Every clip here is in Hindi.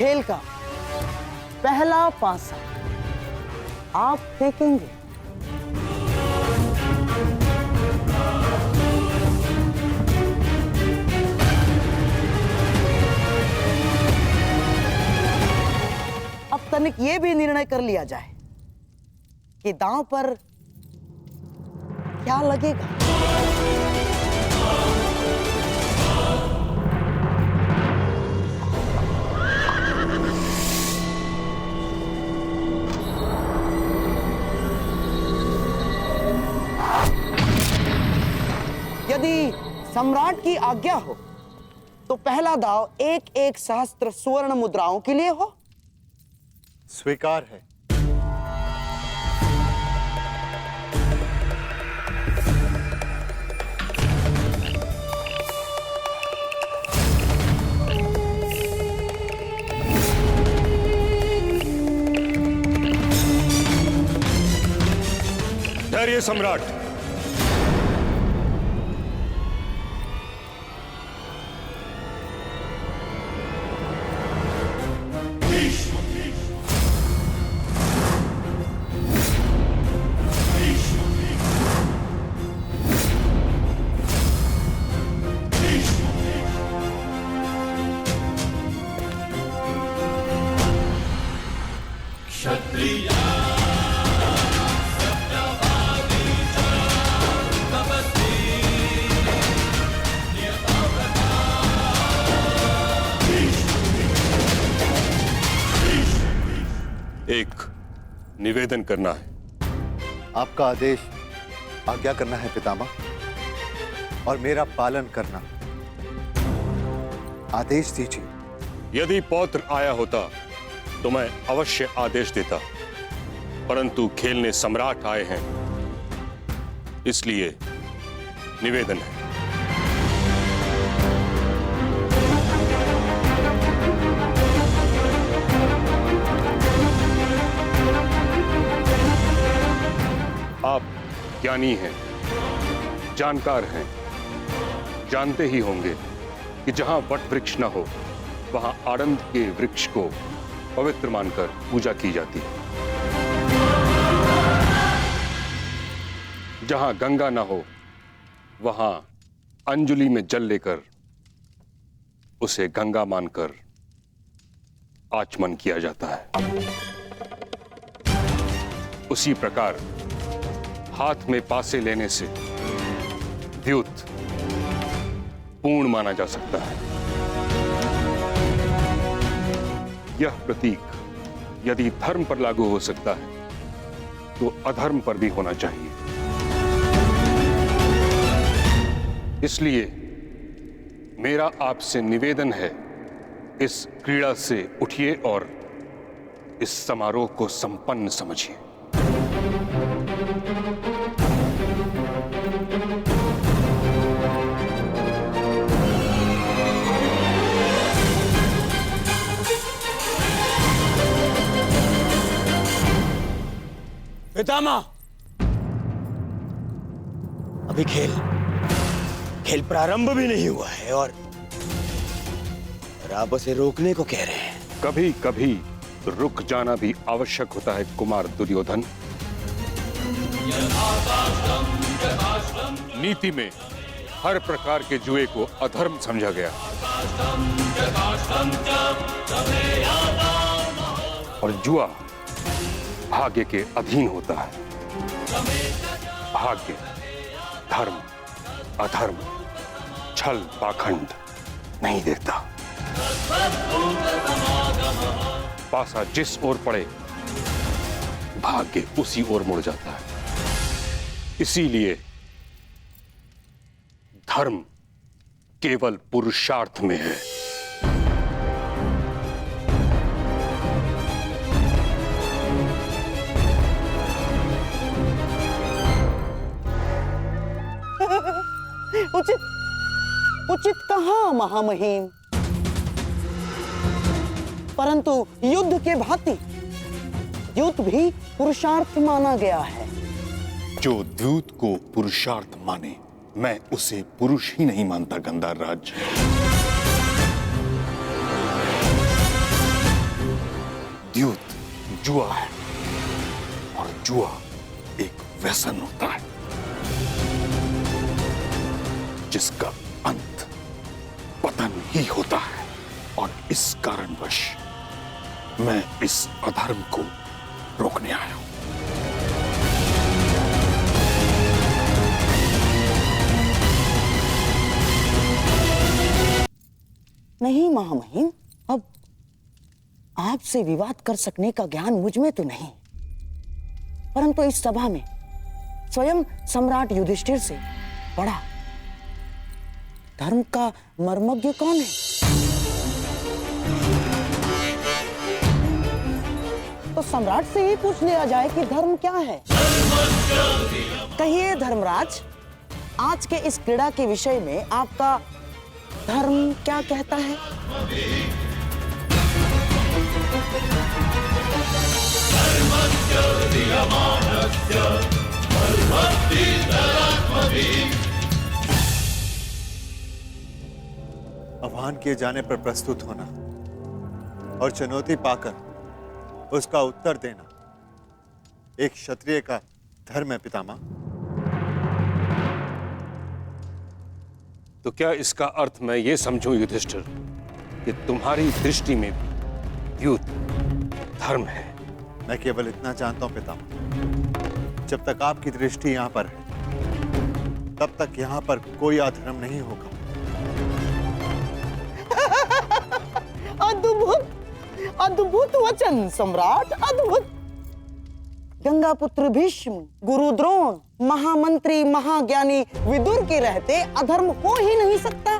खेल का पहला पासा आप फेंकेंगे। अब तनिक ये भी निर्णय कर लिया जाए कि दांव पर क्या लगेगा। यदि सम्राट की आज्ञा हो तो पहला दांव 1-1 सहस्त्र स्वर्ण मुद्राओं के लिए हो। स्वीकार है। धैर्य सम्राट। एक निवेदन करना है। आपका आदेश आज्ञा करना है पितामह, और मेरा पालन करना। आदेश दीजिए। यदि पौत्र आया होता तो मैं अवश्य आदेश देता, परंतु खेलने सम्राट आए हैं, इसलिए निवेदन है। आप ज्ञानी हैं, जानकार हैं, जानते ही होंगे कि जहां वट वृक्ष न हो वहां आनंद के वृक्ष को पवित्र मानकर पूजा की जाती है। जहां गंगा न हो वहां अंजलि में जल लेकर उसे गंगा मानकर आचमन किया जाता है। उसी प्रकार हाथ में पासे लेने से द्यूत पूर्ण माना जा सकता है। यह प्रतीक यदि धर्म पर लागू हो सकता है तो अधर्म पर भी होना चाहिए। इसलिए मेरा आपसे निवेदन है, इस क्रीड़ा से उठिए और इस समारोह को संपन्न समझिए। पितामह, अभी खेल प्रारंभ भी नहीं हुआ है और आप उसे रोकने को कह रहे हैं। कभी कभी रुक जाना भी आवश्यक होता है कुमार दुर्योधन। नीति में हर प्रकार के जुए को अधर्म समझा गया और जुआ भाग्य के अधीन होता है। भाग्य, धर्म, अधर्म, छल, पाखंड नहीं देखता। पासा जिस ओर पड़े भाग्य उसी ओर मुड़ जाता है। इसीलिए धर्म केवल पुरुषार्थ में है। उचित कहां महामहिम, परंतु युद्ध के भांति द्यूत भी पुरुषार्थ माना गया है। जो द्यूत को पुरुषार्थ माने मैं उसे पुरुष ही नहीं मानता गंधार राज। जुआ है, और जुआ एक व्यसन होता है जिसका अंत पतन ही होता है। और इस कारणवश मैं इस अधर्म को रोकने आया हूं। नहीं महामहिम, अब आपसे विवाद कर सकने का ज्ञान मुझ में तो नहीं, परंतु इस सभा में स्वयं सम्राट युधिष्ठिर से बड़ा धर्म का मर्मज्ञ कौन है? तो सम्राट से ही पूछ लिया जाए कि धर्म क्या है। कहिए धर्मराज, आज के इस क्रीड़ा के विषय में आपका धर्म क्या कहता है? आह्वान किए जाने पर प्रस्तुत होना और चुनौती पाकर उसका उत्तर देना एक क्षत्रिय का धर्म है पितामह। तो क्या इसका अर्थ मैं ये समझूं युधिष्ठिर कि तुम्हारी दृष्टि में युद्ध धर्म है? मैं केवल इतना जानता हूं पितामह, जब तक आपकी दृष्टि यहां पर है तब तक यहां पर कोई अधर्म नहीं होगा। अद्भुत अद्भुत वचन सम्राट, अद्भुत। गंगा पुत्र भीष्म, गुरु द्रोण, महामंत्री महाज्ञानी विदुर के रहते अधर्म हो ही नहीं सकता।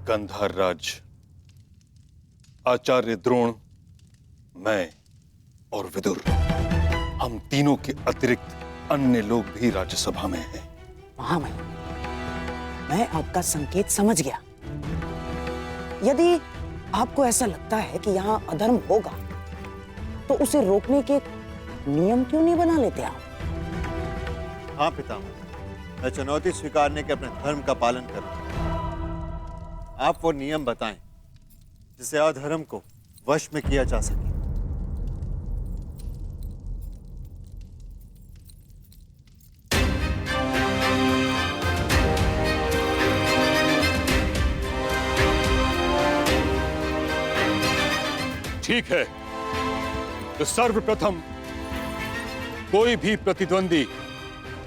गांधार राज, आचार्य द्रोण, मैं और विदुर, हम तीनों के अतिरिक्त अन्य लोग भी राज्यसभा में हैं। महामहिम, मैं आपका संकेत समझ गया। यदि आपको ऐसा लगता है कि यहाँ अधर्म होगा, तो उसे रोकने के नियम क्यों नहीं बना लेते आप? हाँ पितामह, मैं चुनौती स्वीकारने के अपने धर्म का पालन करूंगा। आप वो नियम बताएं जिसे अधर्म को वश में किया जा सके। ठीक है, तो सर्वप्रथम कोई भी प्रतिद्वंदी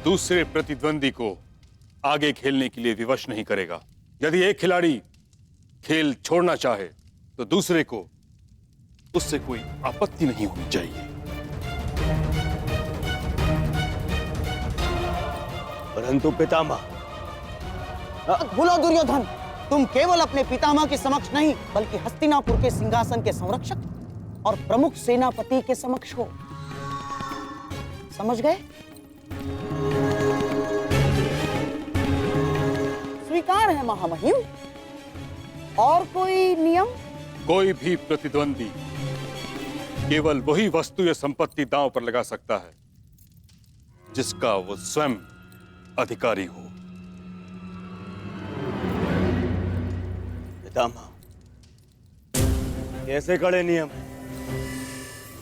दूसरे प्रतिद्वंदी को आगे खेलने के लिए विवश नहीं करेगा। यदि एक खिलाड़ी खेल छोड़ना चाहे तो दूसरे को उससे कोई आपत्ति नहीं होनी चाहिए। परंतु पितामह, बोलो दुर्योधन, तुम केवल अपने पितामह के समक्ष नहीं बल्कि हस्तिनापुर के सिंहासन के संरक्षक और प्रमुख सेनापति के समक्ष हो। समझ गए? स्वीकार है महामहिम। और कोई नियम? कोई भी प्रतिद्वंदी केवल वही वस्तु या संपत्ति दांव पर लगा सकता है जिसका वो स्वयं अधिकारी हो। पितामह, कैसे कड़े नियम हैं?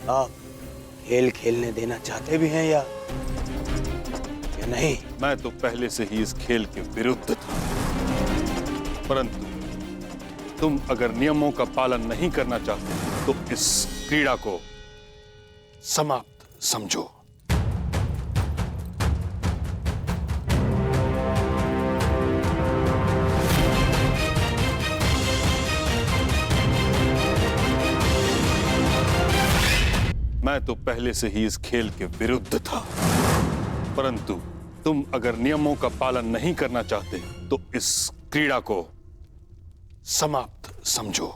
आप खेल खेलने देना चाहते भी हैं या नहीं? मैं तो पहले से ही इस खेल के विरुद्ध था, परंतु तुम अगर नियमों का पालन नहीं करना चाहते तो इस क्रीड़ा को समाप्त समझो। मैं तो पहले से ही इस खेल के विरुद्ध था, परंतु तुम अगर नियमों का पालन नहीं करना चाहते तो इस क्रीड़ा को समाप्त समझो।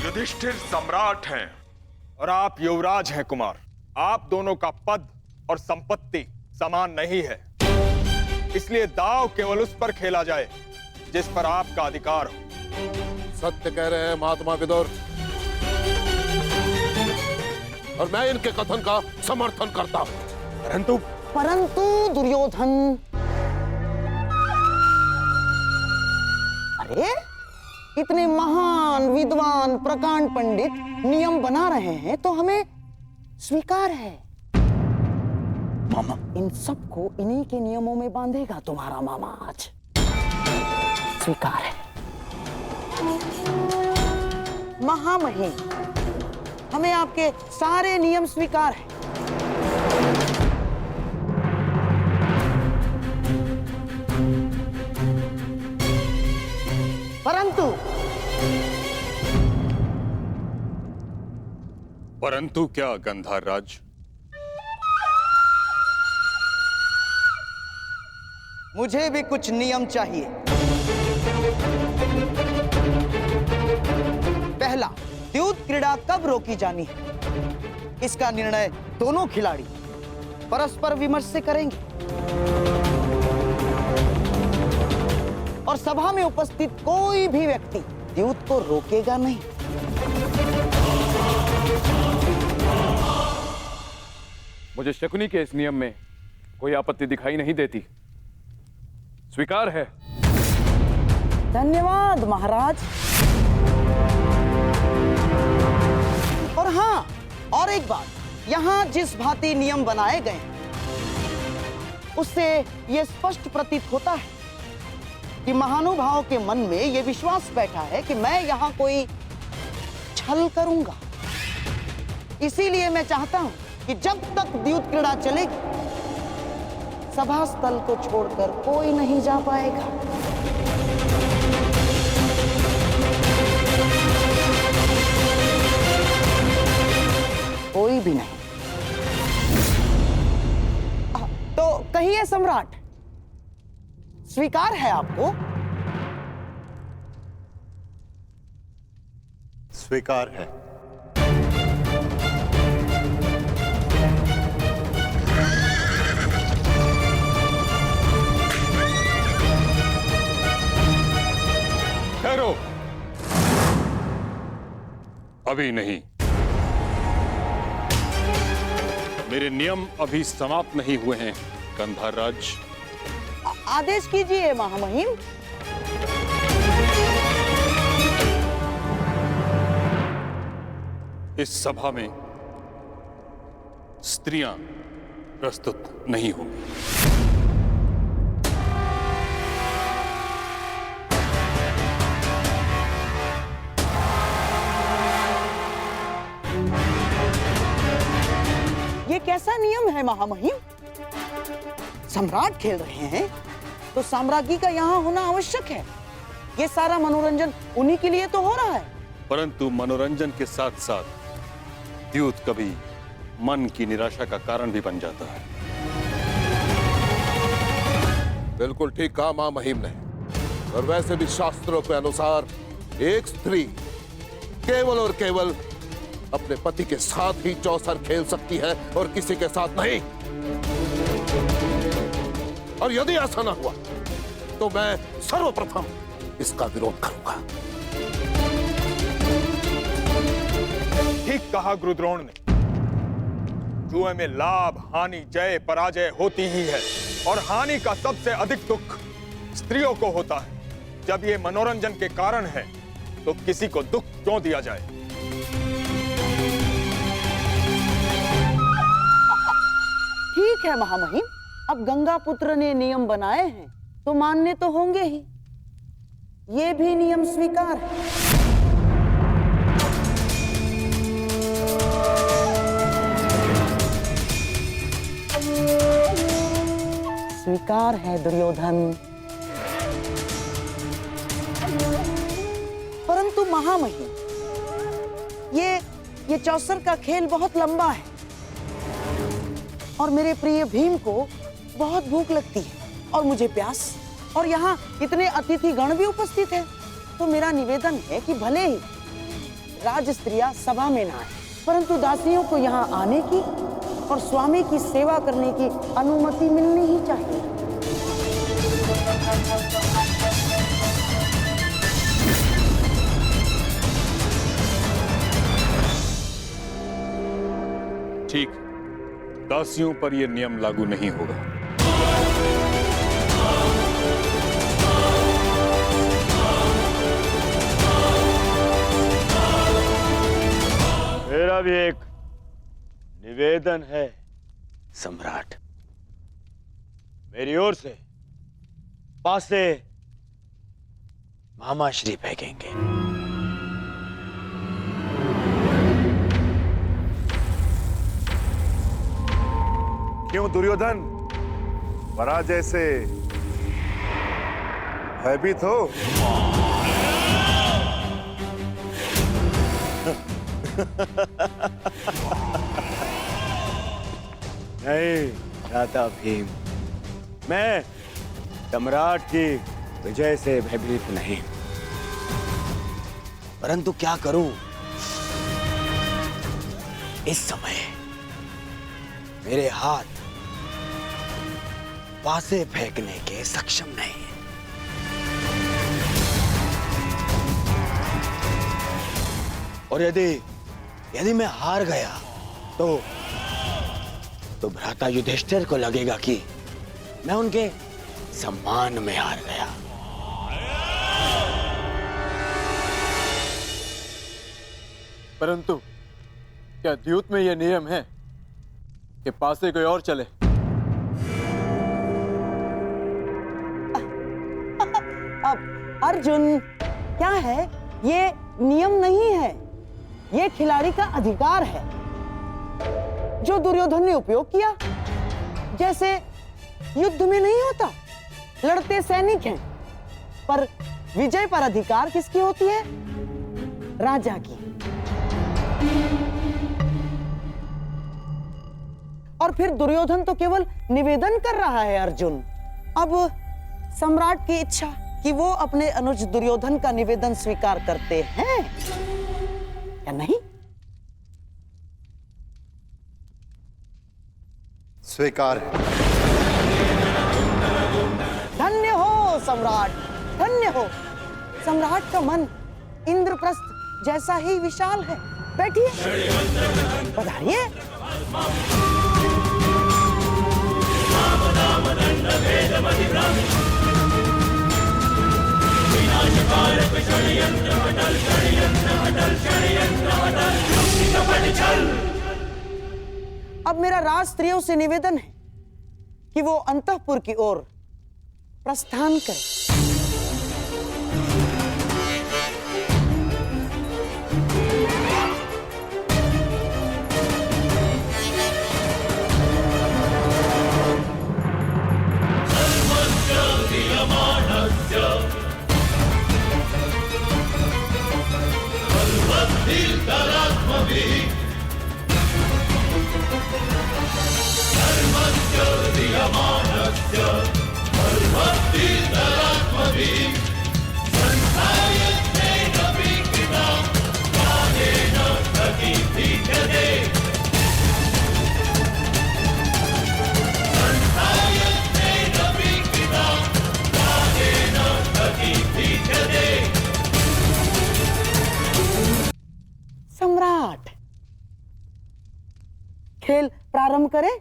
युधिष्ठिर सम्राट हैं और आप युवराज हैं कुमार। आप दोनों का पद और संपत्ति समान नहीं है, इसलिए दांव केवल उस पर खेला जाए जिस पर आपका अधिकार हो। सत्य कह रहे हैं महात्मा विदुर, और मैं इनके कथन का समर्थन करता हूं। परंतु परंतु दुर्योधन, अरे इतने महान विद्वान प्रकांड पंडित नियम बना रहे हैं तो हमें स्वीकार है। मामा, इन सबको इन्हीं के नियमों में बांधेगा तुम्हारा मामा आज। स्वीकार है। महामहिम, हमें आपके सारे नियम स्वीकार है। परंतु क्या गंधार राज? मुझे भी कुछ नियम चाहिए। पहला, द्यूत क्रीड़ा कब रोकी जानी है, इसका निर्णय दोनों खिलाड़ी परस्पर विमर्श से करेंगे और सभा में उपस्थित कोई भी व्यक्ति द्यूत को रोकेगा नहीं। मुझे शकुनी के इस नियम में कोई आपत्ति दिखाई नहीं देती। स्वीकार है। धन्यवाद महाराज। और हाँ, और एक बात, यहाँ जिस भांति नियम बनाए गए उससे यह स्पष्ट प्रतीत होता है कि महानुभावों के मन में यह विश्वास बैठा है कि मैं यहाँ कोई छल करूंगा। इसीलिए मैं चाहता हूं कि जब तक द्यूत क्रीड़ा चलेगी, सभा स्थल को छोड़कर कोई नहीं जा पाएगा। कोई भी नहीं। तो कहिए सम्राट, स्वीकार है आपको? स्वीकार है। ठहरो, अभी नहीं। मेरे नियम अभी समाप्त नहीं हुए हैं गंधार राज। आदेश कीजिए महामहिम। इस सभा में स्त्रियां प्रस्तुत नहीं होंगी। ये कैसा नियम है महामहिम? सम्राट खेल रहे हैं तो साम्राज्ञी का यहाँ होना आवश्यक है। ये सारा मनोरंजन उन्हीं के लिए तो हो रहा है। परंतु मनोरंजन के साथ साथ द्यूत कभी मन की निराशा का कारण भी बन जाता है। बिल्कुल ठीक कहा मां महिम ने। और वैसे भी शास्त्रों के अनुसार एक स्त्री केवल और केवल अपने पति के साथ ही चौसर खेल सकती है और किसी के साथ नहीं। और यदि ऐसा ना हुआ तो मैं सर्वप्रथम इसका विरोध करूंगा। ठीक कहा गुरुद्रोण ने। जुए में लाभ, हानि, जय, पराजय होती ही है और हानि का सबसे अधिक दुख स्त्रियों को होता है। जब ये मनोरंजन के कारण है तो किसी को दुख क्यों दिया जाए? ठीक है महामहिम, अब गंगा पुत्र ने नियम बनाए हैं तो मानने तो होंगे ही। ये भी नियम स्वीकार है। स्वीकार है दुर्योधन। परंतु महामहिम, ये चौसर का खेल बहुत लंबा है और मेरे प्रिय भीम को बहुत भूख लगती है और मुझे प्यास, और यहाँ इतने अतिथि गण भी उपस्थित हैं। तो मेरा निवेदन है कि भले ही राज स्त्रियां सभा में ना आए, परंतु दासियों को यहाँ आने की और स्वामी की सेवा करने की अनुमति मिलनी ही चाहिए। ठीक, दासियों पर यह नियम लागू नहीं होगा। मेरा भी एक निवेदन है सम्राट। मेरी ओर से पासे मामाश्री फेंकेंगे। क्यों दुर्योधन, पराजय से भयभीत हो? नहीं भ्राता भीम, मैं सम्राट की विजय से भयभीत नहीं, परंतु क्या करूं, इस समय मेरे हाथ पासे फेंकने के सक्षम नहीं है। और यदि मैं हार गया तो भ्राता युधिष्ठिर को लगेगा कि मैं उनके सम्मान में हार गया। परंतु क्या द्यूत में यह नियम है कि पासे कोई और चले? अब अर्जुन, क्या है, ये नियम नहीं है, ये खिलाड़ी का अधिकार है जो दुर्योधन ने उपयोग किया। जैसे युद्ध में नहीं होता, लड़ते सैनिक हैं, पर विजय पर अधिकार किसकी होती है? राजा की। और फिर दुर्योधन तो केवल निवेदन कर रहा है अर्जुन। अब सम्राट की इच्छा कि वो अपने अनुज दुर्योधन का निवेदन स्वीकार करते हैं या नहीं? स्वीकार है। धन्य हो सम्राट, धन्य हो। सम्राट का मन इंद्रप्रस्थ जैसा ही विशाल है। बैठिए, पधारिए। अब मेरा राज स्त्रियों से निवेदन है कि वो अंतःपुर की ओर प्रस्थान करें। सम्राट, खेल प्रारंभ करें।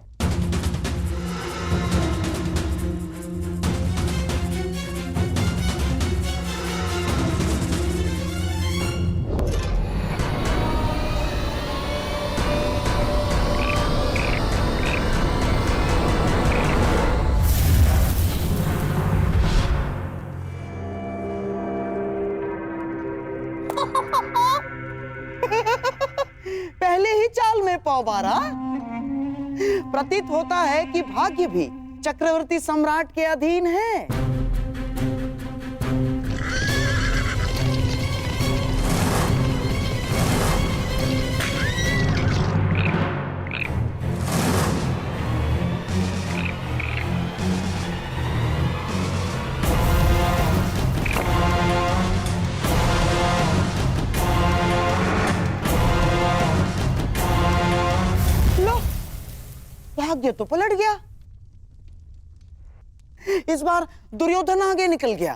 पहले ही चाल में पौबारा। प्रतीत होता है कि भाग्य भी चक्रवर्ती सम्राट के अधीन है। भाग्य तो पलट गया। इस बार दुर्योधन आगे निकल गया।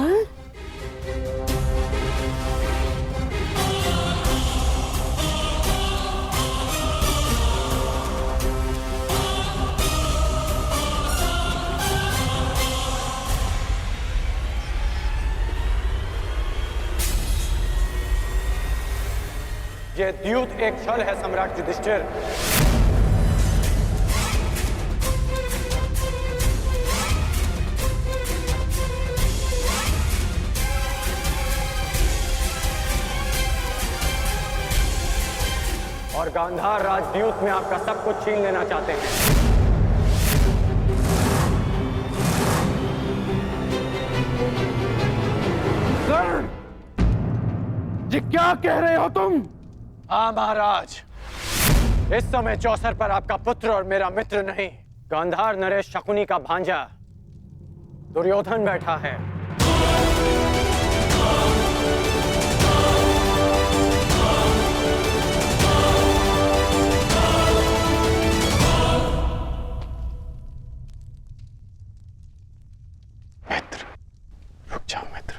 हाँ? ये द्यूत एक छल है सम्राट युधिष्ठिर। और गांधार राजद्यूत में आपका सब कुछ छीन लेना चाहते हैं। कर्ण, ये क्या कह रहे हो तुम? हाँ महाराज, इस समय चौसर पर आपका पुत्र और मेरा मित्र नहीं, गांधार नरेश शकुनी का भांजा दुर्योधन बैठा है। मित्र, रुक जाओ मित्र,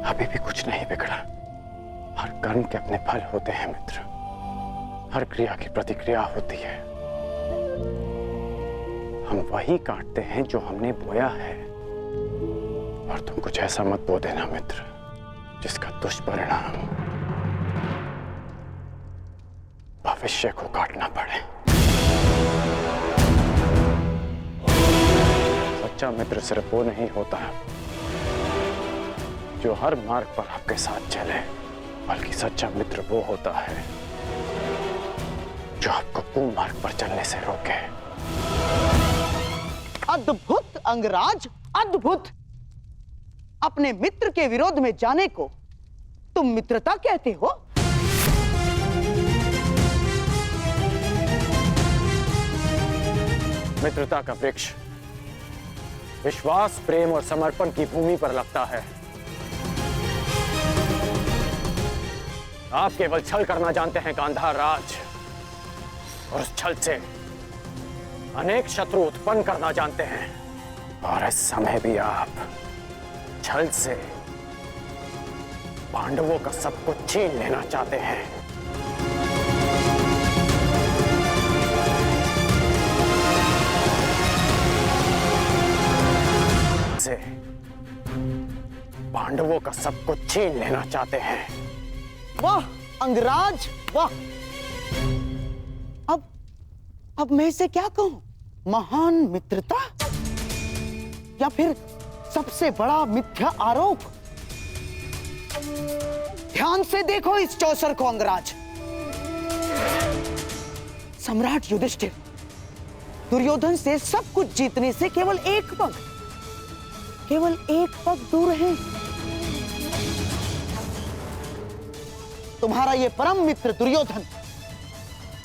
अभी भी कुछ नहीं बिगड़ा। हर कर्म के अपने फल होते हैं मित्र, हर क्रिया की प्रतिक्रिया होती है। हम वही काटते हैं जो हमने बोया है। और तुम कुछ ऐसा मत बो देना मित्र जिसका दुष्परिणाम भविष्य को काटना पड़े। सच्चा मित्र सिर्फ वो नहीं होता जो हर मार्ग पर आपके साथ चले, बल्कि सच्चा मित्र वो होता है जो आपको कुमार्ग पर चलने से रोके। अद्भुत अंगराज, अद्भुत! अपने मित्र के विरोध में जाने को तुम मित्रता कहते हो? मित्रता का वृक्ष विश्वास, प्रेम और समर्पण की भूमि पर लगता है। आप केवल छल करना जानते हैं गांधार राज, और उस छल से अनेक शत्रु उत्पन्न करना जानते हैं। और इस समय भी आप छल से पांडवों का सब कुछ छीन लेना चाहते हैं। से पांडवों का सब कुछ छीन लेना चाहते हैं। वाह अंगराज, वाह! अब मैं इसे क्या कहूं? महान मित्रता या फिर सबसे बड़ा मिथ्या आरोप? ध्यान से देखो इस चौसर को अंगराज। सम्राट युधिष्ठिर दुर्योधन से सब कुछ जीतने से केवल एक पग दूर है। तुम्हारा ये परम मित्र दुर्योधन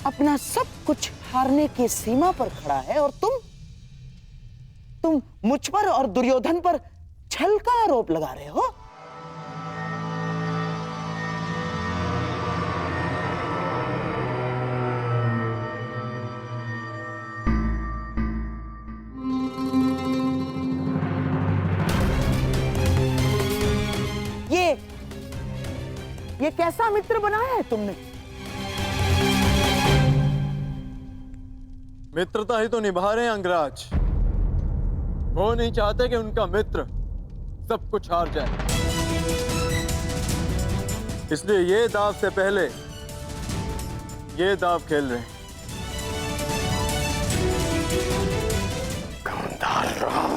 अपना सब कुछ हारने की सीमा पर खड़ा है, और तुम मुझ पर और दुर्योधन पर छल का आरोप लगा रहे हो। ये कैसा मित्र बनाया है तुमने? मित्रता ही तो निभा रहे हैं अंगराज। वो नहीं चाहते कि उनका मित्र सब कुछ हार जाए, इसलिए ये दाव से पहले ये दाव खेल रहे हैं।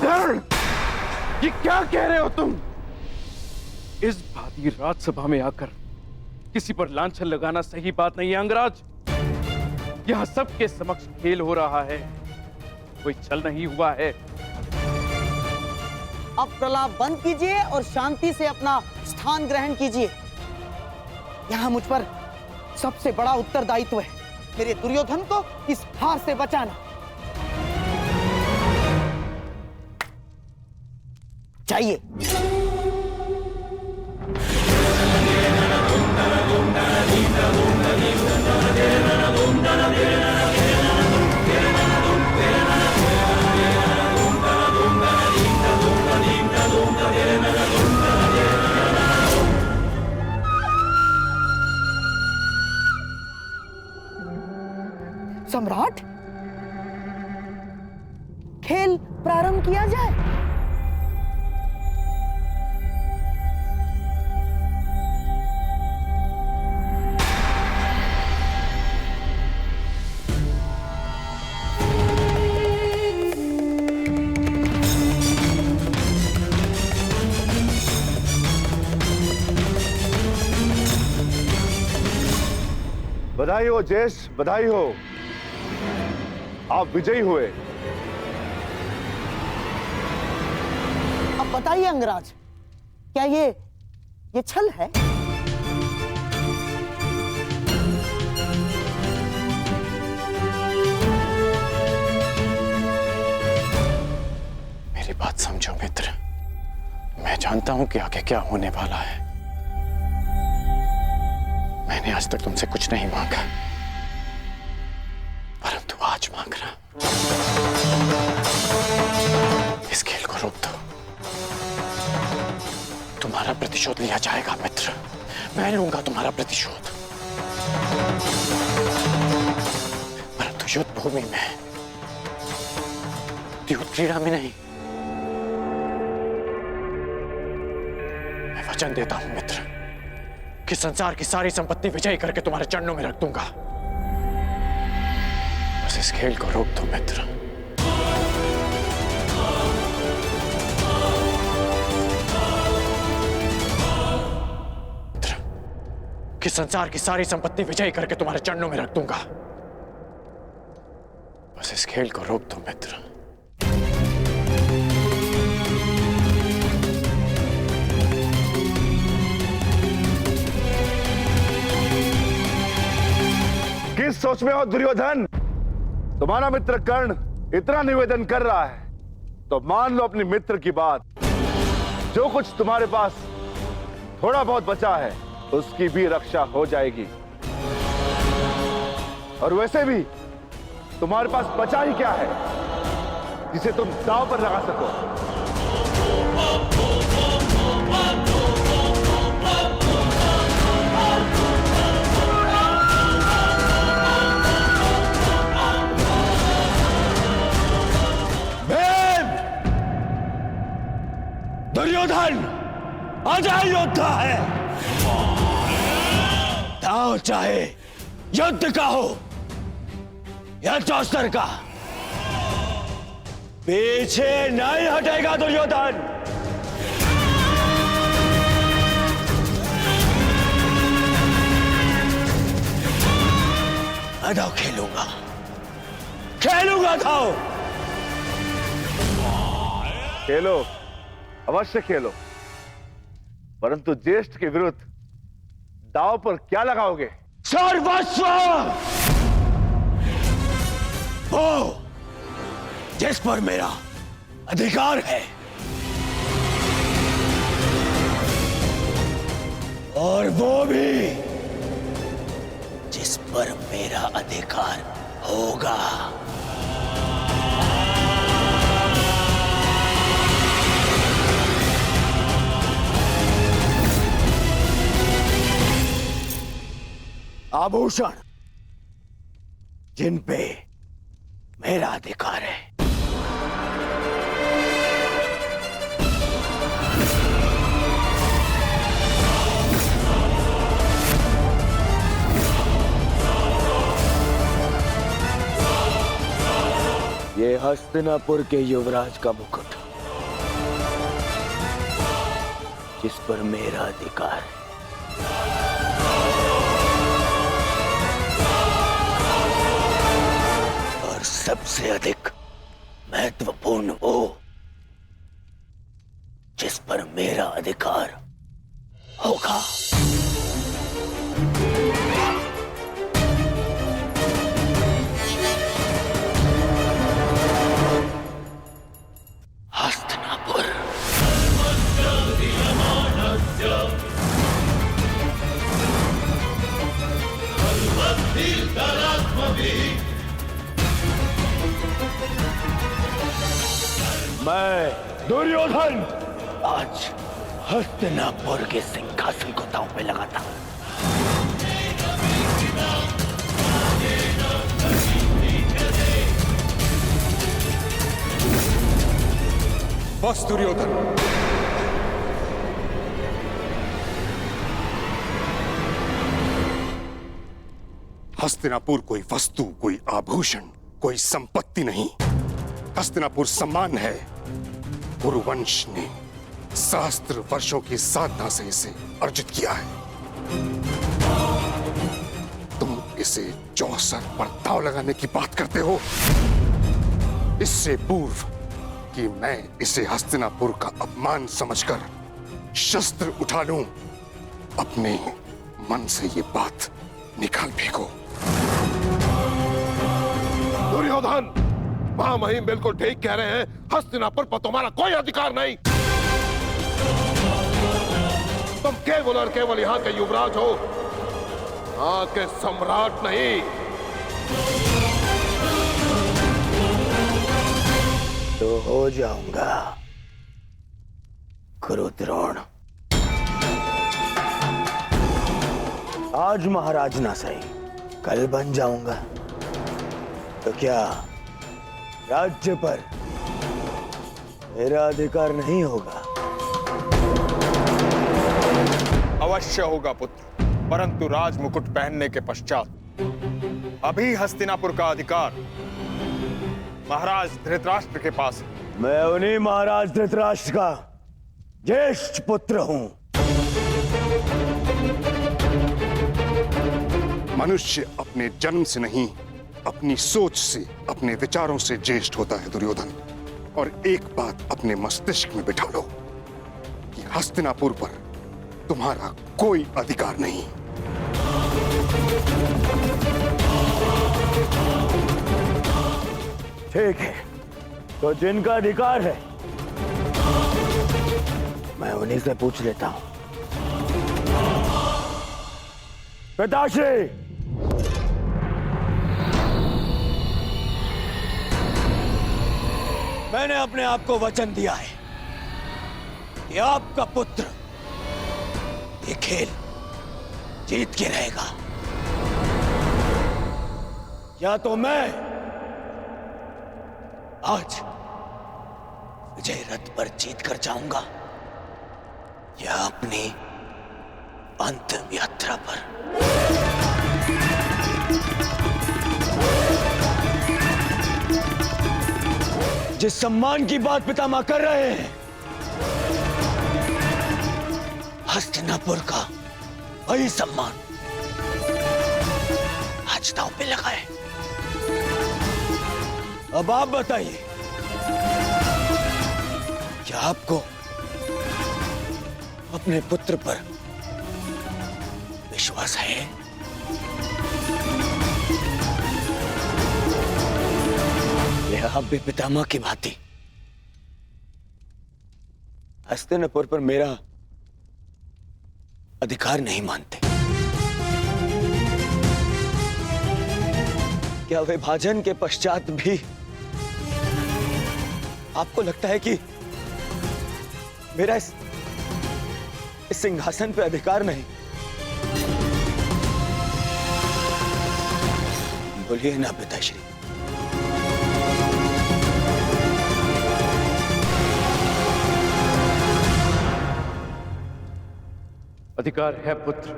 कर्ण, ये क्या कह रहे हो तुम? इस भांति राजसभा में आकर किसी पर लांछन लगाना सही बात नहीं है अंगराज। यहां सबके समक्ष खेल हो रहा है, कोई छल नहीं हुआ है। अब प्रलाप बंद कीजिए और शांति से अपना स्थान ग्रहण कीजिए। यहां मुझ पर सबसे बड़ा उत्तरदायित्व है, मेरे दुर्योधन को इस हार से बचाना। चाहिए सम्राट, खेल प्रारंभ किया जाए। बधाई हो ज्येष्ठ, बधाई हो, आप विजयी हुए। अब बताइए अंगराज, क्या ये छल है? मेरी बात समझो मित्र, मैं जानता हूं कि आगे क्या होने वाला है। मैंने आज तक तुमसे कुछ नहीं मांगा, परंतु आज मांग रहा। इस खेल को रोक दो, तुम्हारा प्रतिशोध लिया जाएगा मित्र। मैं लूंगा तुम्हारा प्रतिशोध, परंतु युद्ध भूमि में, युद्ध क्रीड़ा में नहीं। मैं वचन देता हूं मित्र कि संसार की सारी संपत्ति विजयी करके तुम्हारे चरणों में रख दूंगा। बस इस खेल को रोक दो मित्र। मित्र, कि संसार की सारी संपत्ति विजयी करके तुम्हारे चरणों में रख दूंगा। बस इस खेल को रोक दो मित्र। किस सोच में हो दुर्योधन? तुम्हारा मित्र कर्ण इतना निवेदन कर रहा है तो मान लो अपनी मित्र की बात। जो कुछ तुम्हारे पास थोड़ा बहुत बचा है उसकी भी रक्षा हो जाएगी। और वैसे भी तुम्हारे पास बचा ही क्या है जिसे तुम दांव पर लगा सको? दुर्योधन अजय योद्धा है। दांव चाहे युद्ध का हो या चौसर का, पीछे नहीं हटेगा दुर्योधन। मैं दांव खेलूंगा, खेलूंगा दांव। खेलो, अवश्य खेलो, परंतु ज्येष्ठ के विरुद्ध दांव पर क्या लगाओगे? सर्वस्व, वो जिस पर मेरा अधिकार है और वो भी जिस पर मेरा अधिकार होगा। आभूषण जिन पे मेरा अधिकार है। ये हस्तिनापुर के युवराज का मुकुट, जिस पर मेरा अधिकार है। सबसे अधिक महत्वपूर्ण वो जिस पर मेरा अधिकार होगा। हस्तिनापुर। मैं दुर्योधन आज हस्तिनापुर के सिंहासन को दांव पे लगाता हूं। बस दुर्योधन। हस्तिनापुर कोई वस्तु, कोई आभूषण, कोई संपत्ति नहीं। हस्तिनापुर सम्मान है। कुरुवंश ने सहस्त्र वर्षों की साधना से इसे अर्जित किया है। तुम इसे चौसर पर दांव लगाने की बात करते हो। इससे पूर्व कि मैं इसे हस्तिनापुर का अपमान समझकर शस्त्र उठा लूं, अपने मन से ये बात निकाल फेंको। दुर्योधन, महामहिम बिल्कुल ठीक कह रहे हैं। हस्तिनापुर पर तुम्हारा कोई अधिकार नहीं। तुम केवल और केवल यहाँ के युवराज हो, यहाँ के सम्राट नहीं। तो हो जाऊंगा कुरुद्रोण। आज महाराज ना सही, कल बन जाऊंगा। तो क्या राज्य पर मेरा अधिकार नहीं होगा? अवश्य होगा पुत्र, परंतु राज मुकुट पहनने के पश्चात अभी हस्तिनापुर का अधिकार महाराज धृतराष्ट्र के पास है। मैं उन्हीं महाराज धृतराष्ट्र का ज्येष्ठ पुत्र हूं। मनुष्य अपने जन्म से नहीं, अपनी सोच से, अपने विचारों से ज्येष्ठ होता है दुर्योधन। और एक बात अपने मस्तिष्क में बिठा लो कि हस्तिनापुर पर तुम्हारा कोई अधिकार नहीं। ठीक है, तो जिनका अधिकार है मैं उन्हीं से पूछ लेता हूं। पिताश्री, मैंने अपने आप को वचन दिया है कि आपका पुत्र ये खेल जीत के रहेगा। या तो मैं आज विजय रथ पर जीत कर जाऊंगा, या अपनी अंतिम यात्रा पर। जिस सम्मान की बात पितामह कर रहे हैं, हस्तिनापुर का वही सम्मान आज दांव पे लगा है। अब आप बताइए, क्या आपको अपने पुत्र पर विश्वास है? या आप भी पितामह की भांति हस्तिनापुर पर मेरा अधिकार नहीं मानते? क्या विभाजन के पश्चात भी आपको लगता है कि मेरा इस सिंहासन पे अधिकार नहीं? बोलिए ना पिताश्री। अधिकार है पुत्र।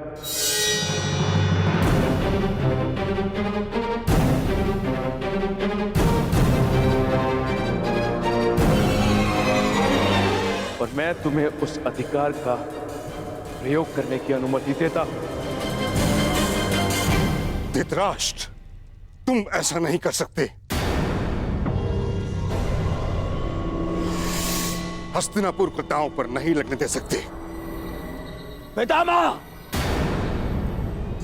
और मैं तुम्हें उस अधिकार का प्रयोग करने की अनुमति देता हूं। धृतराष्ट्र, तुम ऐसा नहीं कर सकते। हस्तिनापुर को दांव पर नहीं लगने दे सकते। पितामह,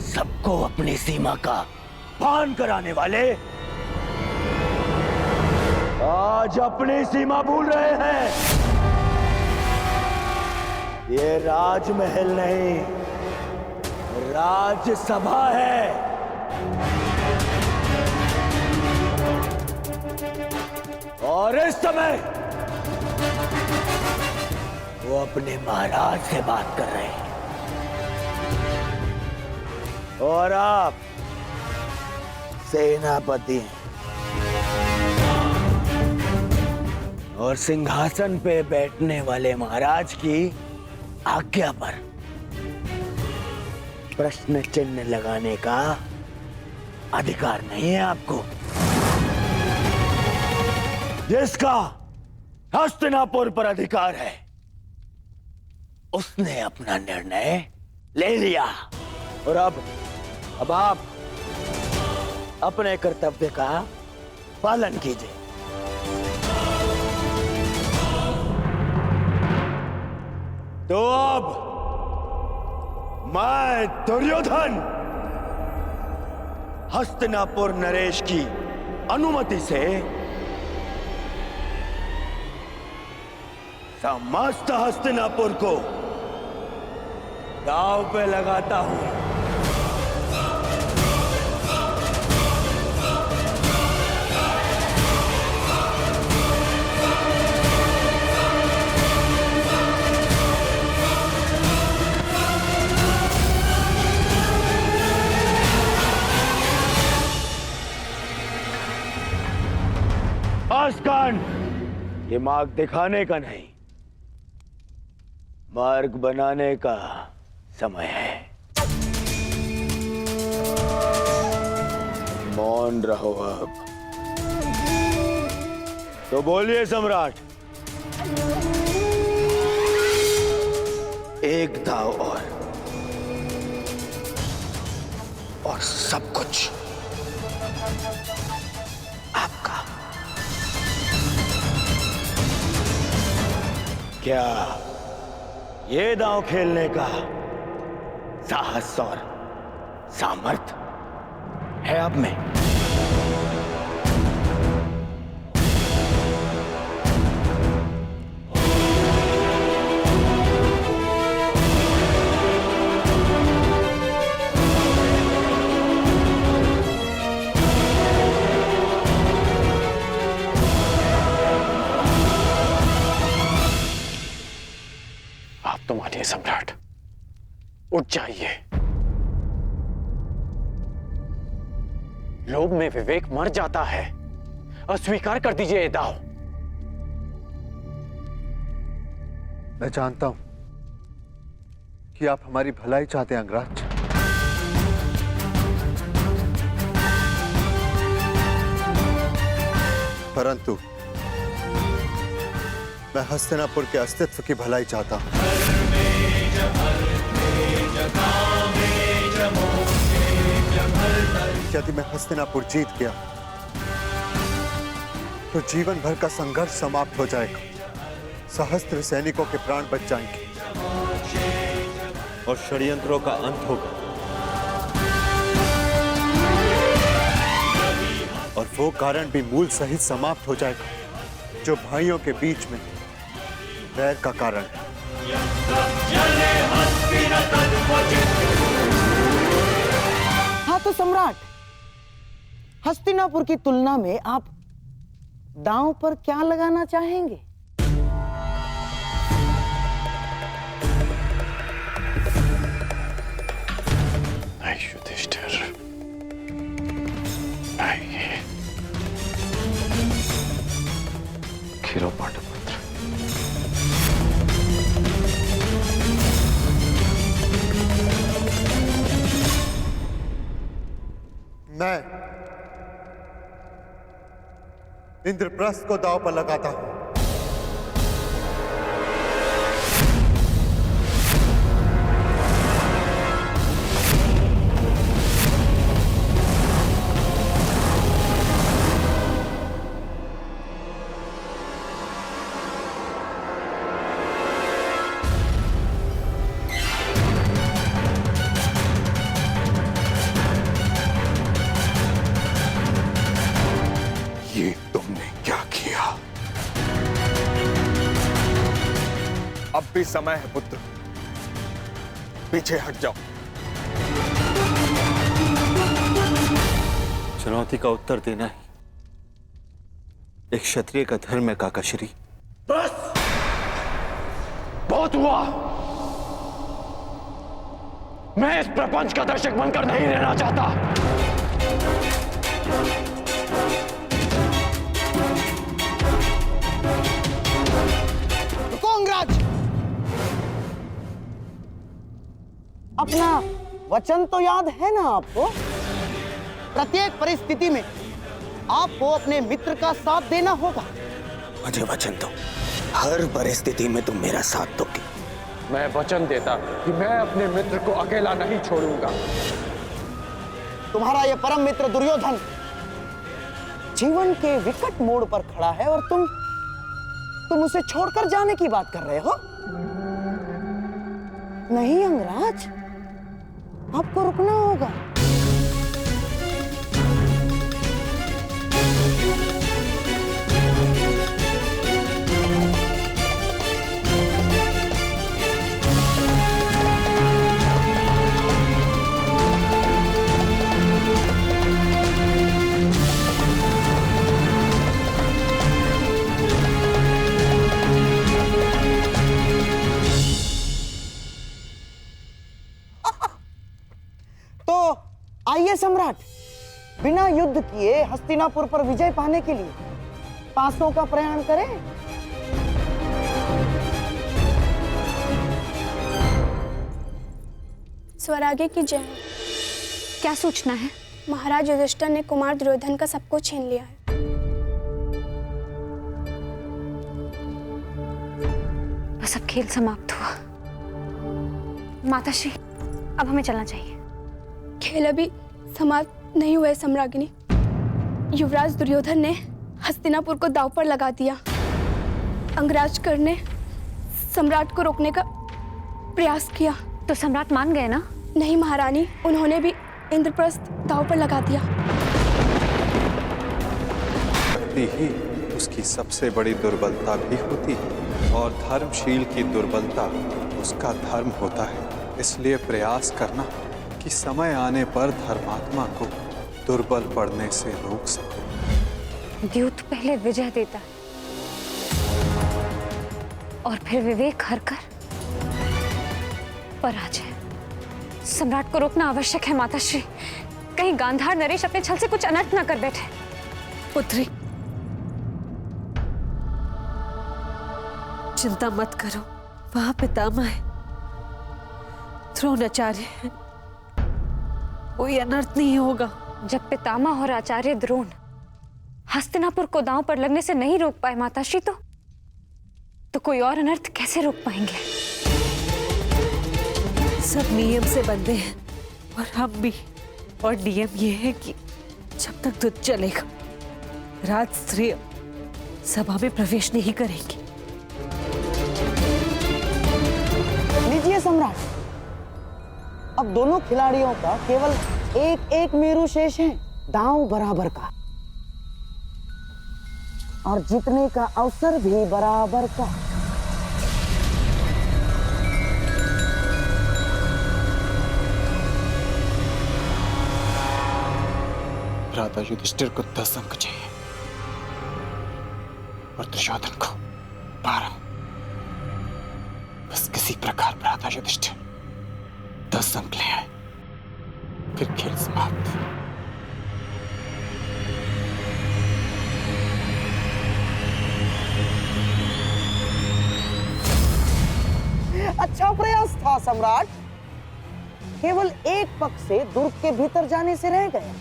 सबको अपनी सीमा का भान कराने वाले आज अपनी सीमा भूल रहे हैं। ये राजमहल नहीं, राजसभा है। और इस समय वो अपने महाराज से बात कर रहे हैं, और आप सेनापति हैं। और सिंहासन पे बैठने वाले महाराज की आज्ञा पर प्रश्न चिन्ह लगाने का अधिकार नहीं है आपको। जिसका हस्तिनापुर पर अधिकार है उसने अपना निर्णय ले लिया और अब आप अपने कर्तव्य का पालन कीजिए। तो अब मैं दुर्योधन हस्तिनापुर नरेश की अनुमति से समस्त हस्तिनापुर को दांव पे लगाता हूं। ये मार्ग दिखाने का नहीं, मार्ग बनाने का समय है। मौन रहो अब। तो बोलिए सम्राट, एक दाव और सब कुछ आपका। क्या ये दांव खेलने का साहस और सामर्थ्य है आप में? तो मानिए सम्राट, उठ जाइए। लोभ में विवेक मर जाता है। अस्वीकार कर दीजिए ये दाव। मैं जानता हूं कि आप हमारी भलाई चाहते हैं अंगराज, परंतु मैं हस्तिनापुर के अस्तित्व की भलाई चाहता हूं। यदि मैं हस्तिनापुर जीत गया तो जीवन भर का संघर्ष समाप्त हो जाएगा, सहस्त्र सैनिकों के प्राण बच जाएंगे और षड्यंत्रों का अंत होगा। और वो कारण भी मूल सहित समाप्त हो जाएगा जो भाइयों के बीच में वैर का कारण है। हाँ तो सम्राट, हस्तिनापुर की तुलना में आप दांव पर क्या लगाना चाहेंगे? नहीं युधिष्ठिर, नहीं। खीरो पांडुपुत्र, मैं इंद्रप्रस्थ को दांव पर लगाता हूं। ये तुमने क्या किया? अब भी समय है पुत्र, पीछे हट जाओ। चुनौती का उत्तर देना ही एक क्षत्रिय का धर्म है काकाश्री। बस बहुत हुआ। मैं इस प्रपंच का दर्शक बनकर नहीं रहना चाहता। अंगराज? अपना वचन तो याद है ना आपको? प्रत्येक परिस्थिति में आपको अपने मित्र का साथ देना होगा। मुझे वचन दो, हर परिस्थिति में तुम मेरा साथ दोगे। मैं वचन देता कि मैं अपने मित्र को अकेला नहीं छोड़ूंगा। तुम्हारा यह परम मित्र दुर्योधन जीवन के विकट मोड़ पर खड़ा है और तुम उसे छोड़कर जाने की बात कर रहे हो? नहीं अंगराज, आपको रुकना होगा। आइए सम्राट, बिना युद्ध किए हस्तिनापुर पर विजय पाने के लिए पासों का प्रयाण करें। स्वराज्य की जय। क्या सूचना है? महाराज युधिष्ठिर ने कुमार दुर्योधन का सब कुछ छीन लिया है। बस अब खेल समाप्त हुआ। माताश्री, अब हमें चलना चाहिए। खेल अभी समाप्त नहीं हुए सम्राज्ञी। युवराज दुर्योधन ने हस्तिनापुर को दांव पर लगा दिया। अंगराज कर्ण ने सम्राट को रोकने का प्रयास किया। तो सम्राट मान गए ना? नहीं महारानी, उन्होंने भी इंद्रप्रस्थ दांव पर लगा दिया। शक्ति ही उसकी सबसे बड़ी दुर्बलता भी होती है और धर्मशील की दुर्बलता उसका धर्म होता है। इसलिए प्रयास करना कि समय आने पर धर्मात्मा को दुर्बल पड़ने से रोक सको। द्यूत पहले विजय देता है और फिर विवेक हारकर पराजय। सम्राट को रोकना आवश्यक है माताश्री, कहीं गांधार नरेश अपने छल से कुछ अनर्थ न कर बैठे। पुत्री, चिंता मत करो, वहां पितामह है, द्रोणाचार्य है, कोई अनर्थ नहीं होगा। जब पितामह और आचार्य द्रोण हस्तिनापुर को दांव पर लगने से नहीं रोक पाए माताश्री, तो कोई और अनर्थ कैसे रोक पाएंगे? सब नियम से बंधे हैं और हम भी। और नियम ये है कि जब तक युद्ध चलेगा राजस्त्रीय सभा में प्रवेश नहीं करेंगी। लीजिए सम्राट, अब दोनों खिलाड़ियों का केवल एक एक मेरु शेष है, दांव बराबर का, और जीतने का अवसर भी बराबर का। भ्राता युधिष्ठिर को 10 अंक चाहिए और दुर्योधन को 12। बस किसी प्रकार भ्राता युधिष्ठिर 10 अंक ले आए, फिर खेल समाप्त। अच्छा प्रयास था सम्राट, केवल एक पक्ष से दुर्ग के भीतर जाने से रह गए।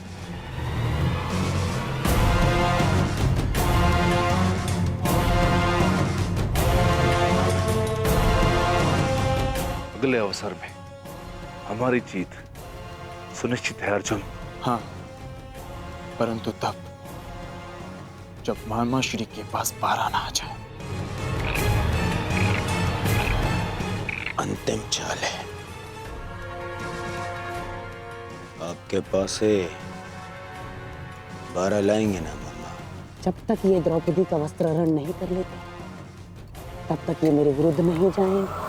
अगले अवसर में हमारी जीत सुनिश्चित है अर्जुन। हाँ, परंतु तब जब मामा श्री के पास 12 ना आ जाए। अंतिम चाल है, आपके पास है 12 लाएंगे ना मामा? जब तक ये द्रौपदी का वस्त्रहरण नहीं कर लेते, तब तक ये मेरे विरुद्ध नहीं जाएंगे।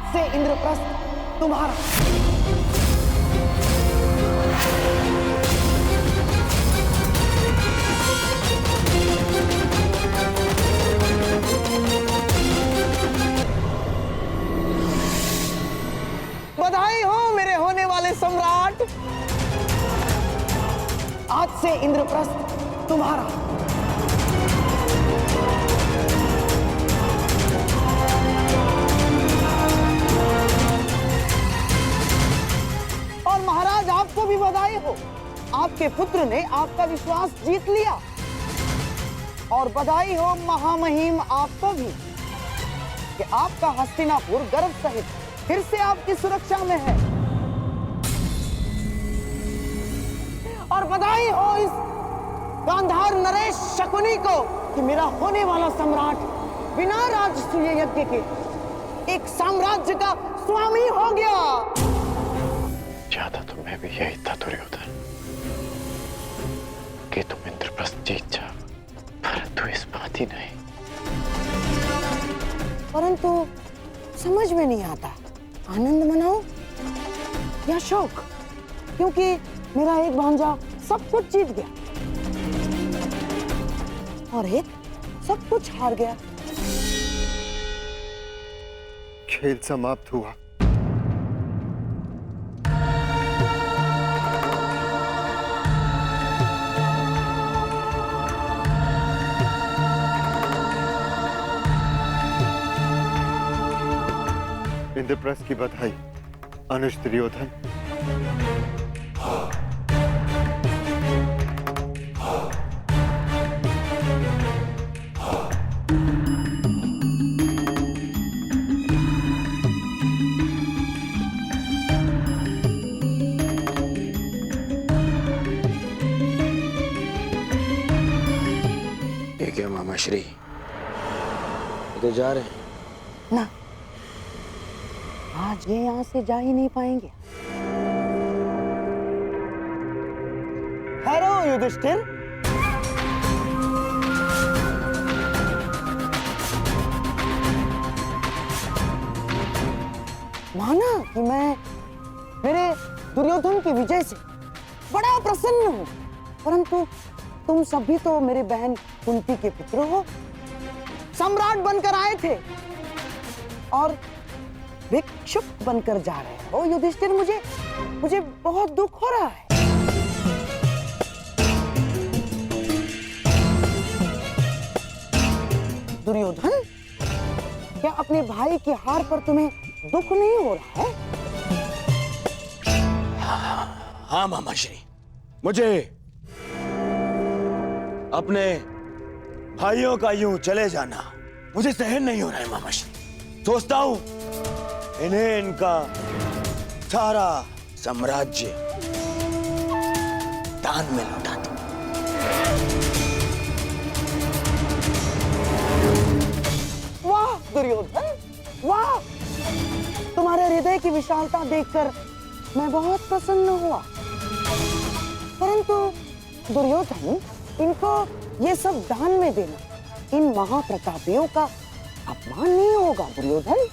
से इंद्रप्रस्थ तुम्हारा। बधाई हो मेरे होने वाले सम्राट। आज से इंद्रप्रस्थ तुम्हारा। और महाराज आपको भी बधाई हो, आपके पुत्र ने आपका विश्वास जीत लिया। और बधाई हो महामहिम आपको भी कि आपका हस्तिनापुर गर्व सहित फिर से आपकी सुरक्षा में है। और बधाई हो इस गांधार नरेश शकुनी को कि मेरा होने वाला सम्राट बिना राजसूय यज्ञ के एक साम्राज्य का स्वामी हो गया। चाहता तो मैं भी यही था दुर्योधन, कि तुम इंद्रप्रस्थ जीत जाओ, परंतु इस बात ही नहीं। परंतु समझ में नहीं आता, आनंद मनाओ या शोक, क्योंकि मेरा एक भांजा सब कुछ जीत गया और एक सब कुछ हार गया। खेल समाप्त हुआ। इंद्रप्रस्थ की बधाई अनुज दुर्योधन। ठीक है मामा श्री, तो जा रहे हैं ना, आज ये यहाँ से जा ही नहीं पाएंगे। ठहरो युधिष्ठिर। माना कि मैं मेरे दुर्योधन की विजय से बड़ा प्रसन्न हूं, परंतु तुम सभी तो मेरे बहन कुंती के पुत्र हो, सम्राट बनकर आए थे और भिक्षुक बनकर जा रहे हो। युधिष्ठिर, मुझे बहुत दुख हो रहा है। दुर्योधन, क्या अपने भाई की हार पर तुम्हें दुख नहीं हो रहा है? हाँ मामा श्री, मुझे अपने भाइयों का यूं चले जाना मुझे सहन नहीं हो रहा है मामा श्री। सोचता हूं इन्हें इनका सारा साम्राज्य दान में लौटा दूं। वाह दुर्योधन, वाह! तुम्हारे हृदय की विशालता देखकर मैं बहुत प्रसन्न हुआ। परंतु दुर्योधन, इनको ये सब दान में देना इन महाप्रतापियों का अपमान नहीं होगा दुर्योधन?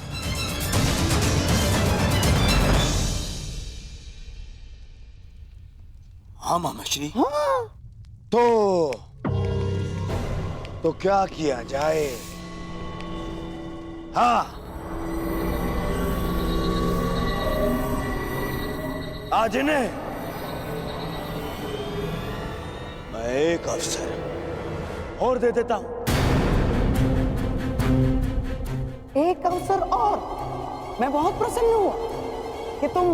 हाँ मामा श्री। हाँ। तो क्या किया जाए? हाँ, आज इन्हें मैं एक अवसर और दे देता हूं। एक अवसर और? मैं बहुत प्रसन्न हुआ कि तुम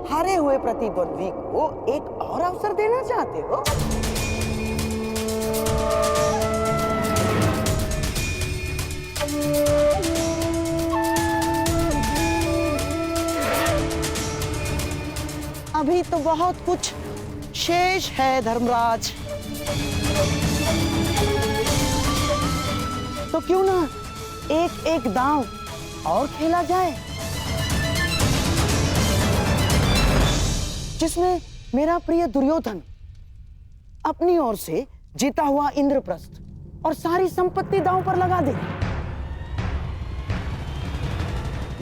हारे हुए प्रतिद्वंद्वी को एक और अवसर देना चाहते हो। अभी तो बहुत कुछ शेष है धर्मराज, तो क्यों ना एक एक दांव और खेला जाए, जिसमें मेरा प्रिय दुर्योधन अपनी ओर से जीता हुआ इंद्रप्रस्थ और सारी संपत्ति दांव पर लगा दे।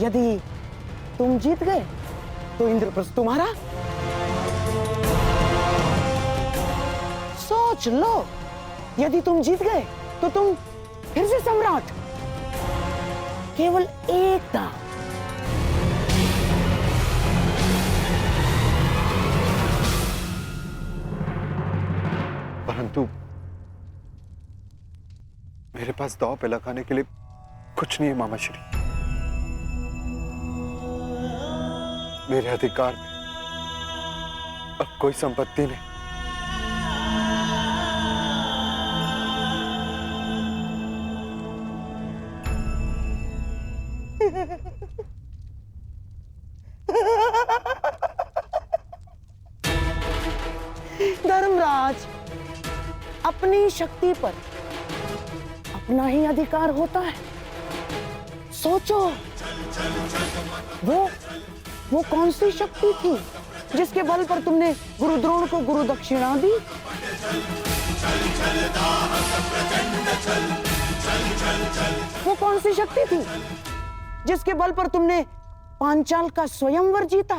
यदि तुम जीत गए तो इंद्रप्रस्थ तुम्हारा। सोच लो, यदि तुम जीत गए तो तुम फिर से सम्राट। केवल एक दांव। परंतु मेरे पास दांव पे लगाने के लिए कुछ नहीं है मामा श्री। मेरे अधिकार में अब कोई संपत्ति नहीं। धर्मराज, अपनी शक्ति पर अपना ही अधिकार होता है। सोचो, वो कौन सी शक्ति थी जिसके बल पर तुमने गुरु द्रोण को गुरु दक्षिणा दी? वो कौन सी शक्ति थी जिसके बल पर तुमने पांचाल का स्वयंवर जीता?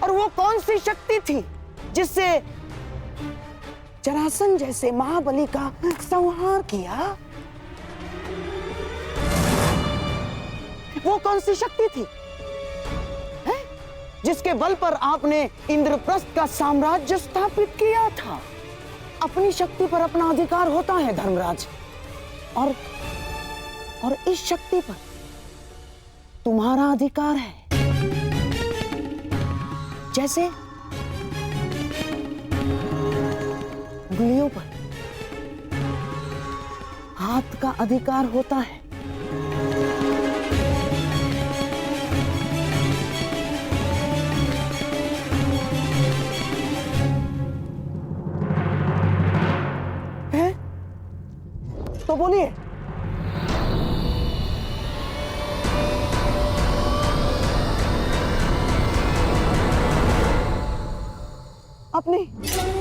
और वो कौन सी शक्ति थी जिससे जरासंध जैसे महाबली का संहार किया? वो कौन सी शक्ति थी जिसके बल पर आपने इंद्रप्रस्थ का साम्राज्य स्थापित किया था? अपनी शक्ति पर अपना अधिकार होता है धर्मराज, और इस शक्ति पर तुम्हारा अधिकार है। जैसे उंगलियों पर हाथ का अधिकार होता है, तो बोलिए।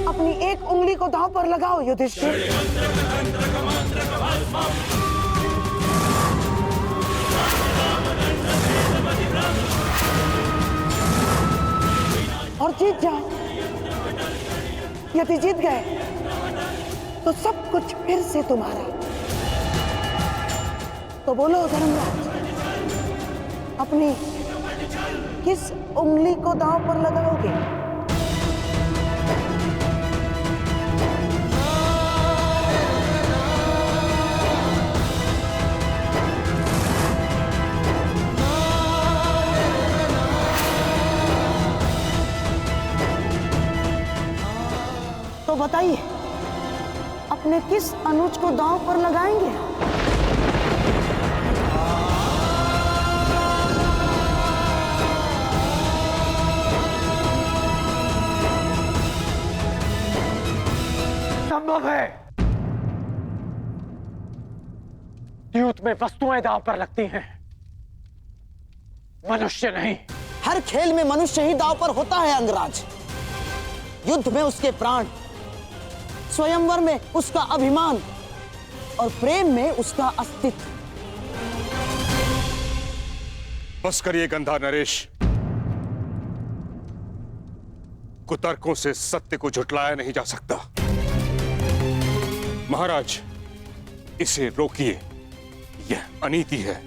अपनी एक उंगली को दांव पर लगाओ युधिष्ठिर। और जीत जाओ। यदि जीत गए तो सब कुछ फिर से तुम्हारा। तो बोलो धर्मराज, अपनी किस उंगली को दांव पर लगाओगे? तो बताइए, अपने किस अनुज को दांव पर लगाएंगे? संभव है। युद्ध में वस्तुएं दांव पर लगती हैं, मनुष्य नहीं। हर खेल में मनुष्य ही दांव पर होता है अंगराज। युद्ध में उसके प्राण, स्वयंवर में उसका अभिमान और प्रेम में उसका अस्तित्व। बस करिए गंधा नरेश। कुतर्कों से सत्य को झुठलाया नहीं जा सकता। महाराज, इसे रोकिए। यह अनीति है।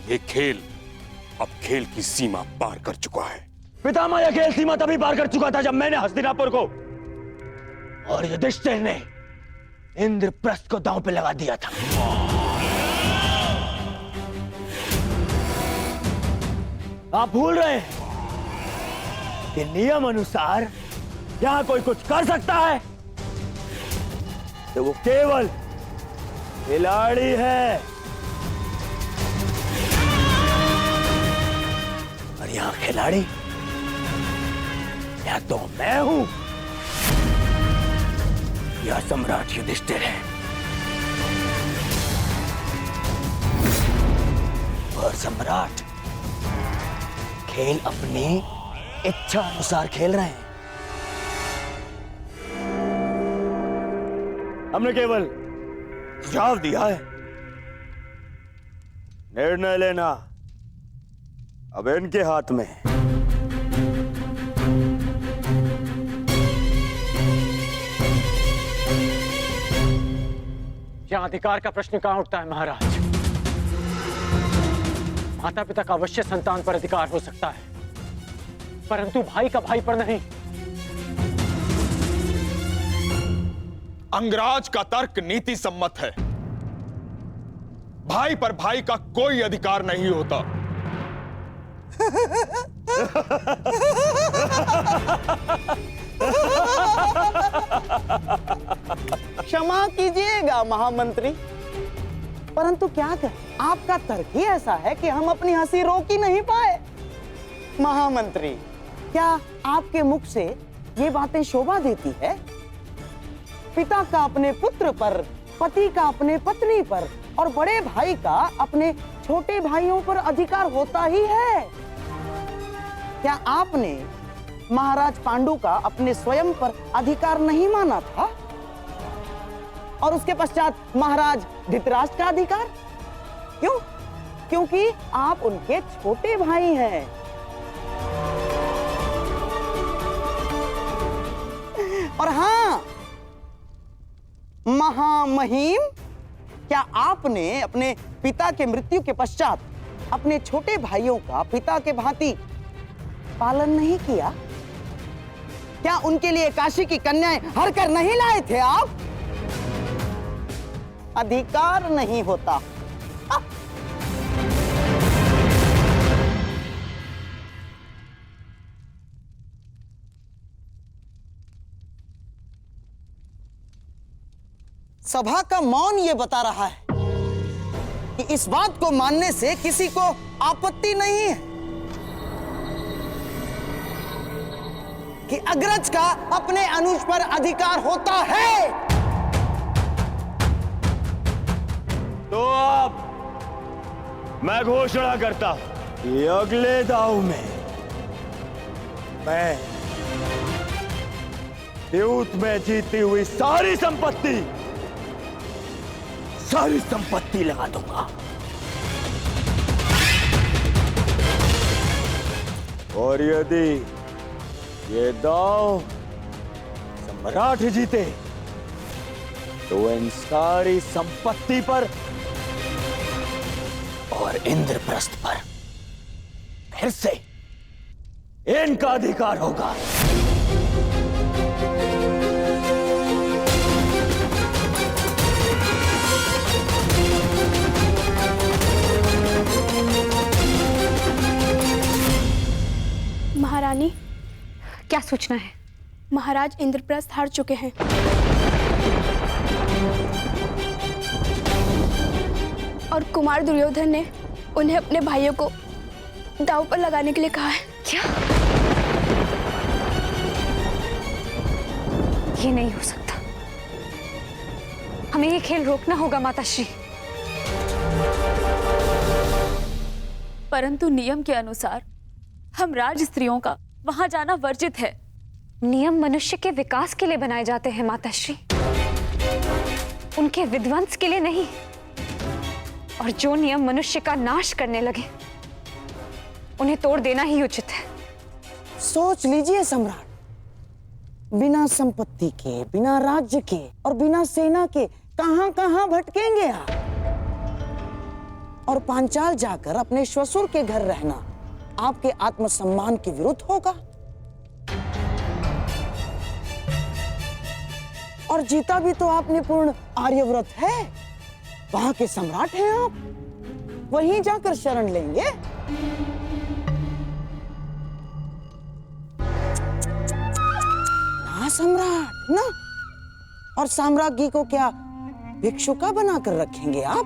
यह खेल अब खेल की सीमा पार कर चुका है। पितामह, यह खेल सीमा तभी पार कर चुका था जब मैंने हस्तिनापुर को और युधिष्ठिर ने इंद्रप्रस्थ को दांव पे लगा दिया था। आप भूल रहे हैं कि नियम अनुसार यहां कोई कुछ कर सकता है तो वो केवल खिलाड़ी है, और यहां खिलाड़ी या तो मैं हूं या सम्राट युधिष्ठिर है। और सम्राट खेल अपनी इच्छा अनुसार खेल रहे हैं। हमने केवल सुझाव दिया है। निर्णय लेना अब इनके हाथ में है। यहाँ अधिकार का प्रश्न कहां उठता है महाराज? माता पिता का अवश्य संतान पर अधिकार हो सकता है, परंतु भाई का भाई पर नहीं। अंगराज का तर्क नीति सम्मत है। भाई पर भाई का कोई अधिकार नहीं होता। क्षमा कीजिएगा महामंत्री, परंतु क्या करें, आपका तर्क ही ऐसा है कि हम अपनी हंसी रोक ही नहीं पाए। महामंत्री, क्या आपके मुख से ये बातें शोभा देती है? पिता का अपने पुत्र पर, पति का अपने पत्नी पर और बड़े भाई का अपने छोटे भाइयों पर अधिकार होता ही है। क्या आपने महाराज पांडु का अपने स्वयं पर अधिकार नहीं माना था? और उसके पश्चात महाराज धृतराष्ट्र का अधिकार? क्यों? क्योंकि आप उनके छोटे भाई हैं। और हाँ, महामहिम, क्या आपने अपने पिता के मृत्यु के पश्चात अपने छोटे भाइयों का पिता के भांति पालन नहीं किया? क्या उनके लिए काशी की कन्याएं हर कर नहीं लाए थे आप? अधिकार नहीं होता। सभा का मौन ये बता रहा है कि इस बात को मानने से किसी को आपत्ति नहीं है कि अग्रज का अपने अनुज पर अधिकार होता है। तो अब मैं घोषणा करता हूं कि अगले दांव में मैं द्यूत में जीती हुई सारी संपत्ति लगा दूंगा। और यदि ये दांव सम्राट जीते तो इन सारी संपत्ति पर और इंद्रप्रस्थ पर फिर से इनका अधिकार होगा। महारानी, क्या सूचना है? महाराज इंद्रप्रस्थ हार चुके हैं। और कुमार दुर्योधन ने उन्हें अपने भाइयों को दांव पर लगाने के लिए कहा है। क्या? ये नहीं हो सकता। हमें ये खेल रोकना होगा माताश्री। परंतु नियम के अनुसार हम राज स्त्रियों का वहां जाना वर्जित है। नियम मनुष्य के विकास के लिए बनाए जाते हैं माताश्री, उनके विध्वंस के लिए नहीं। और जो नियम मनुष्य का नाश करने लगे उन्हें तोड़ देना ही उचित है। सोच लीजिए सम्राट, बिना संपत्ति के, बिना राज्य के और बिना सेना के कहां कहां भटकेंगे आप? और पांचाल जाकर अपने श्वशुर के घर रहना आपके आत्मसम्मान के विरुद्ध होगा। और जीता भी तो आपने पूर्ण आर्यव्रत है, वहां के सम्राट हैं आप, वहीं जाकर शरण लेंगे। ना सम्राट ना। और साम्राज्ञी को क्या भिक्षुका बनाकर रखेंगे आप?